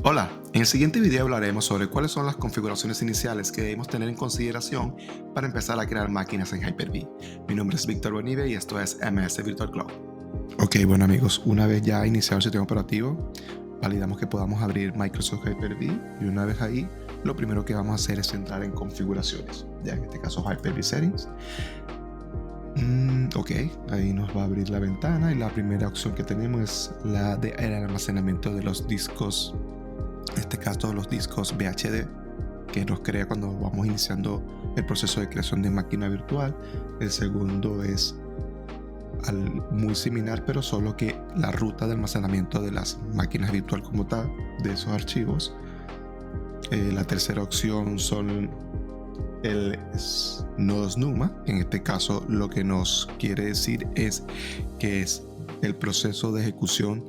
Hola, en el siguiente video hablaremos sobre cuáles son las configuraciones iniciales que debemos tener en consideración para empezar a crear máquinas en Hyper-V. Mi nombre es Víctor Bonive y esto es MS Virtual Cloud. Ok, bueno amigos, una vez ya iniciado el sistema operativo, validamos que podamos abrir Microsoft Hyper-V y una vez ahí, lo primero que vamos a hacer es entrar en configuraciones, ya en este caso Hyper-V Settings. Ok, ahí nos va a abrir la ventana y la primera opción que tenemos es la de el almacenamiento de los discos, en este caso los discos VHD, que nos crea cuando vamos iniciando el proceso de creación de máquina virtual. El segundo es muy similar, pero solo que la ruta de almacenamiento de las máquinas virtual como tal, de esos archivos. La tercera opción son nodos NUMA. En este caso lo que nos quiere decir es que es el proceso de ejecución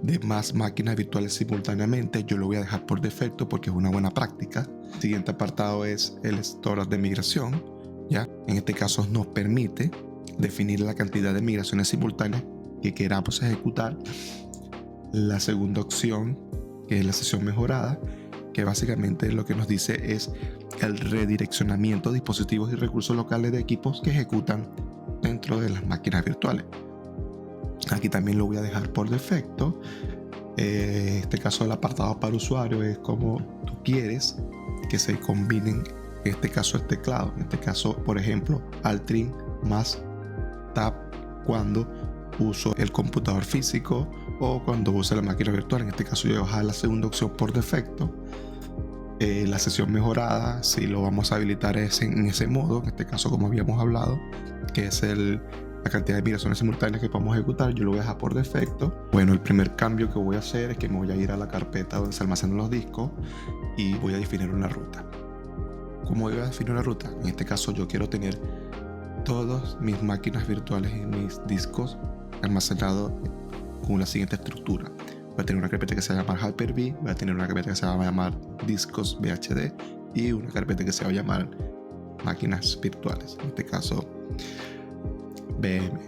de más máquinas virtuales simultáneamente. Yo lo voy a dejar por defecto porque es una buena práctica. El siguiente apartado es el storage de migración, ¿ya? En este caso nos permite definir la cantidad de migraciones simultáneas que queramos ejecutar. La segunda opción, que es la sesión mejorada, que básicamente lo que nos dice es el redireccionamiento de dispositivos y recursos locales de equipos que ejecutan dentro de las máquinas virtuales. Aquí también lo voy a dejar por defecto. En este caso el apartado para usuario es como tú quieres que se combinen, en este caso el teclado, en este caso por ejemplo Alt-Trim más Tab cuando uso el computador físico o cuando uso la máquina virtual. En este caso yo voy a bajar la segunda opción por defecto. La sesión mejorada, si lo vamos a habilitar es en ese modo, en este caso como habíamos hablado, que es la cantidad de migraciones simultáneas que podemos ejecutar. Yo lo voy a dejar por defecto. Bueno, el primer cambio que voy a hacer es que me voy a ir a la carpeta donde se almacenan los discos y voy a definir una ruta. ¿Cómo voy a definir una ruta? En este caso yo quiero tener todas mis máquinas virtuales y mis discos almacenados con la siguiente estructura. Voy a tener una carpeta que se va a llamar Hyper-V, voy a tener una carpeta que se va a llamar discos VHD y una carpeta que se va a llamar máquinas virtuales, en este caso VM.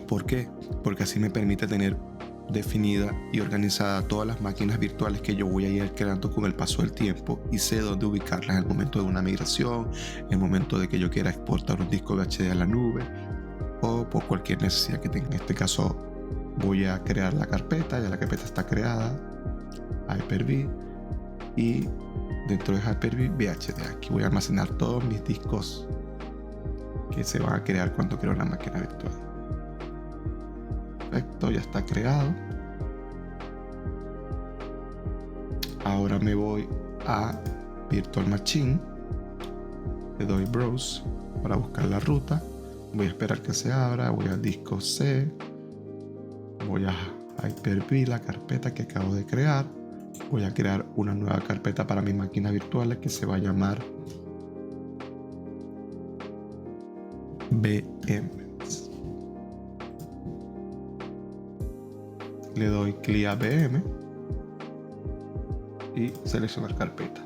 ¿Por qué? Porque así me permite tener definida y organizada todas las máquinas virtuales que yo voy a ir creando con el paso del tiempo y sé dónde ubicarlas en el momento de una migración, en el momento de que yo quiera exportar un disco VHD a la nube o por cualquier necesidad que tenga. En este caso voy a crear la carpeta, ya la carpeta está creada, Hyper-V, y dentro de Hyper-V VHD. Aquí voy a almacenar todos mis discos que se van a crear cuando creo una máquina virtual. Perfecto, ya está creado. Ahora me voy a Virtual Machine, le doy Browse para buscar la ruta, voy a esperar que se abra, voy al disco C, voy a Hyper-V, la carpeta que acabo de crear, voy a crear una nueva carpeta para mis máquinas virtuales que se va a llamar VM. Le doy clic a VM y seleccionar carpeta.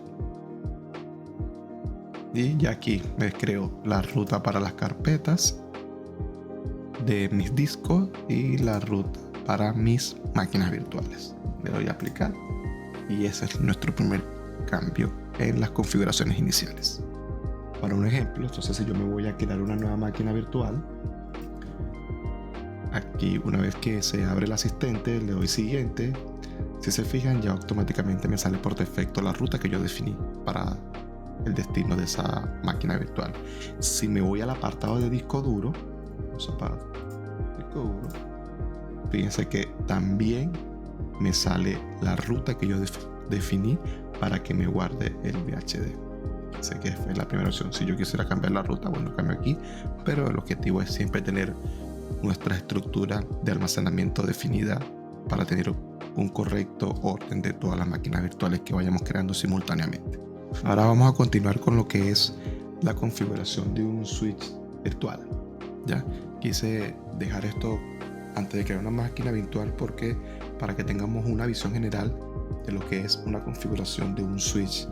Y ya aquí me creo la ruta para las carpetas de mis discos y la ruta para mis máquinas virtuales. Le doy a aplicar y ese es nuestro primer cambio en las configuraciones iniciales. Para un ejemplo, entonces si yo me voy a crear una nueva máquina virtual, aquí una vez que se abre el asistente le doy siguiente. Si se fijan, ya automáticamente me sale por defecto la ruta que yo definí para el destino de esa máquina virtual. Si me voy al apartado de disco duro, fíjense que también me sale la ruta que yo definí para que me guarde el VHD. Sé que es la primera opción. Si yo quisiera cambiar la ruta, bueno, cambio aquí, pero el objetivo es siempre tener nuestra estructura de almacenamiento definida para tener un correcto orden de todas las máquinas virtuales que vayamos creando simultáneamente. Ahora vamos a continuar con lo que es la configuración de un switch virtual. Ya quise dejar esto antes de crear una máquina virtual porque para que tengamos una visión general de lo que es una configuración de un switch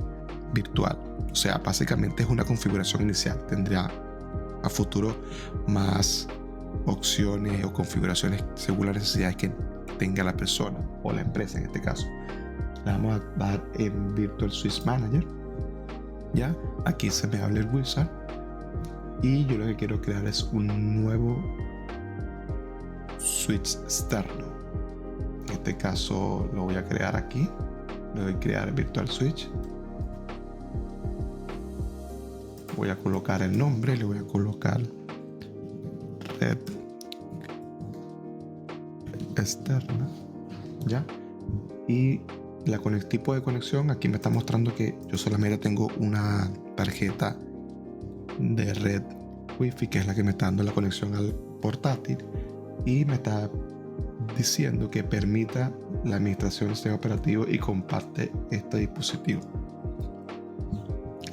virtual. O sea, básicamente es una configuración inicial. Tendrá a futuro más opciones o configuraciones según las necesidades que tenga la persona o la empresa en este caso. Le vamos a dar en Virtual Switch Manager. Ya, aquí se me abre el wizard y yo lo que quiero crear es un nuevo switch externo. En este caso lo voy a crear aquí. Le voy a crear Virtual Switch. Voy a colocar el nombre, le voy a colocar red externa, ya. Y tipo de conexión, aquí me está mostrando que yo solamente tengo una tarjeta de red Wi-Fi, que es la que me está dando la conexión al portátil, y me está diciendo que permita la administración del sistema operativo y comparte este dispositivo.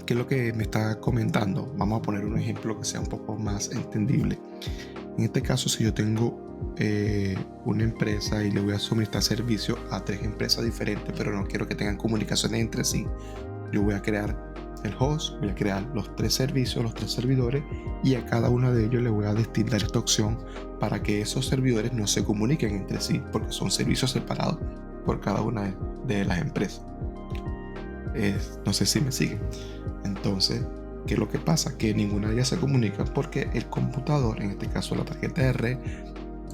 ¿Qué es lo que me está comentando? Vamos a poner un ejemplo que sea un poco más entendible. En este caso, si yo tengo una empresa y le voy a suministrar servicio a 3 empresas diferentes, pero no quiero que tengan comunicaciones entre sí, yo voy a crear el host, voy a crear los 3 servicios, los 3 servidores, y a cada uno de ellos le voy a destinar esta opción para que esos servidores no se comuniquen entre sí, porque son servicios separados por cada una de las empresas. No sé si me siguen. Entonces, ¿qué es lo que pasa? Que ninguna de ellas se comunica porque el computador, en este caso la tarjeta de red,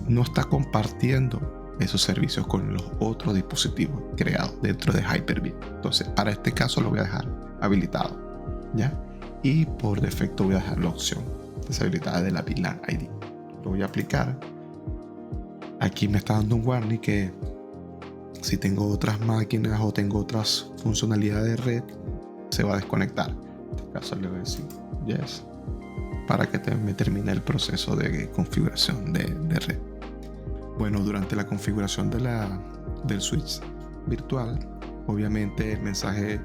no está compartiendo esos servicios con los otros dispositivos creados dentro de Hyper-V. Entonces, para este caso lo voy a dejar habilitado, ¿ya? Y por defecto voy a dejar la opción deshabilitada de la VLAN ID. Lo voy a aplicar. Aquí me está dando un warning que si tengo otras máquinas o tengo otras funcionalidades de red, se va a desconectar. En este caso le voy a decir yes, para que me termine el proceso de configuración de red. Bueno, durante la configuración del switch virtual, obviamente el mensaje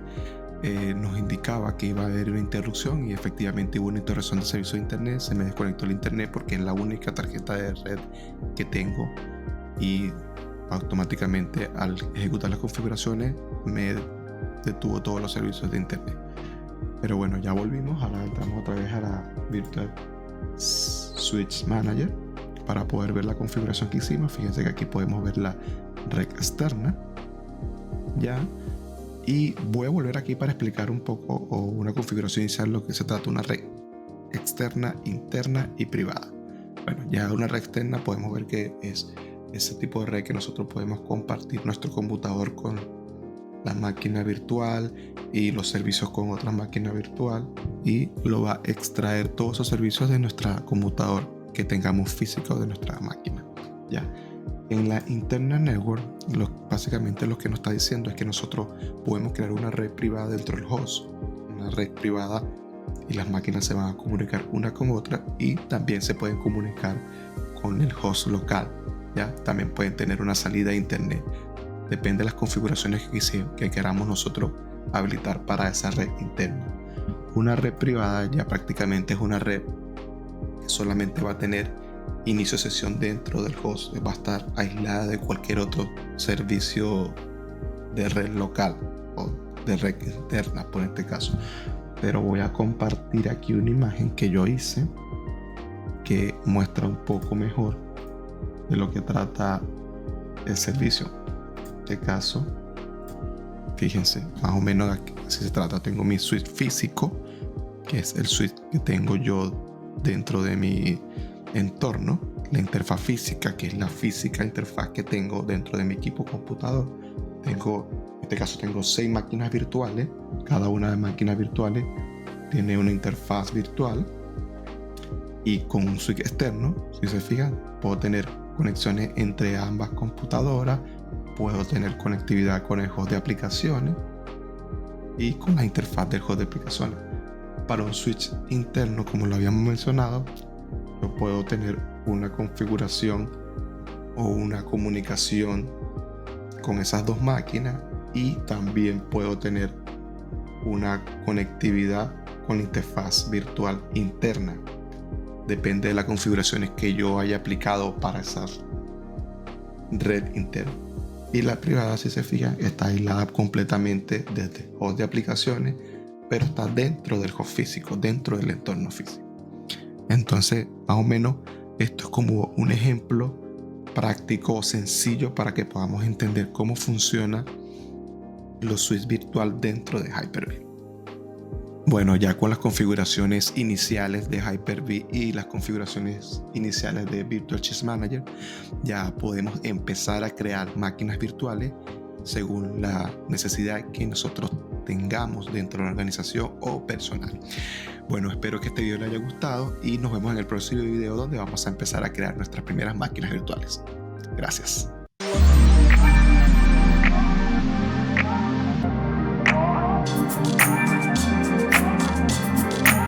nos indicaba que iba a haber una interrupción, y efectivamente hubo una interrupción del servicio de internet. Se me desconectó el internet porque es la única tarjeta de red que tengo, y automáticamente al ejecutar las configuraciones me detuvo todos los servicios de internet. Pero bueno, ya volvimos. Ahora entramos otra vez a la Virtual Switch Manager para poder ver la configuración que hicimos. Fíjense que aquí podemos ver la red externa, ya. Y voy a volver aquí para explicar un poco, o una configuración inicial, lo que se trata: una red externa, interna y privada. Bueno, ya una red externa podemos ver que es ese tipo de red que nosotros podemos compartir nuestro computador con la máquina virtual y los servicios con otra máquina virtual, y lo va a extraer todos esos servicios de nuestra computadora que tengamos físico de nuestra máquina, ya. En la Internal Network, básicamente lo que nos está diciendo es que nosotros podemos crear una red privada dentro del host, una red privada, y las máquinas se van a comunicar una con otra, y también se pueden comunicar con el host local, ¿ya? También pueden tener una salida a internet. Depende de las configuraciones que queramos nosotros habilitar para esa red interna. Una red privada ya prácticamente es una red que solamente va a tener inicio de sesión dentro del host, va a estar aislada de cualquier otro servicio de red local o de red interna, por este caso. Pero voy a compartir aquí una imagen que yo hice que muestra un poco mejor de lo que trata el servicio. En este caso, fíjense, más o menos así se trata. Tengo mi switch físico, que es el switch que tengo yo dentro de mi entorno, la interfaz física, que es la física interfaz que tengo dentro de mi equipo computador. En este caso tengo 6 máquinas virtuales. Cada una de máquinas virtuales tiene una interfaz virtual, y con un switch externo, si se fijan, puedo tener conexiones entre ambas computadoras, puedo tener conectividad con el host de aplicaciones y con la interfaz del host de aplicaciones. Para un switch interno, como lo habíamos mencionado, yo puedo tener una configuración o una comunicación con esas 2 máquinas, y también puedo tener una conectividad con la interfaz virtual interna. Depende de las configuraciones que yo haya aplicado para esa red interna. Y la privada, si se fijan, está aislada completamente desde el host de aplicaciones, pero está dentro del host físico, dentro del entorno físico. Entonces, más o menos, esto es como un ejemplo práctico o sencillo para que podamos entender cómo funciona los suites virtual dentro de Hyper-V. Bueno, ya con las configuraciones iniciales de Hyper-V y las configuraciones iniciales de VirtualShift Manager, ya podemos empezar a crear máquinas virtuales según la necesidad que nosotros tengamos dentro de la organización o personal. Bueno, espero que este video les haya gustado y nos vemos en el próximo video donde vamos a empezar a crear nuestras primeras máquinas virtuales. Gracias.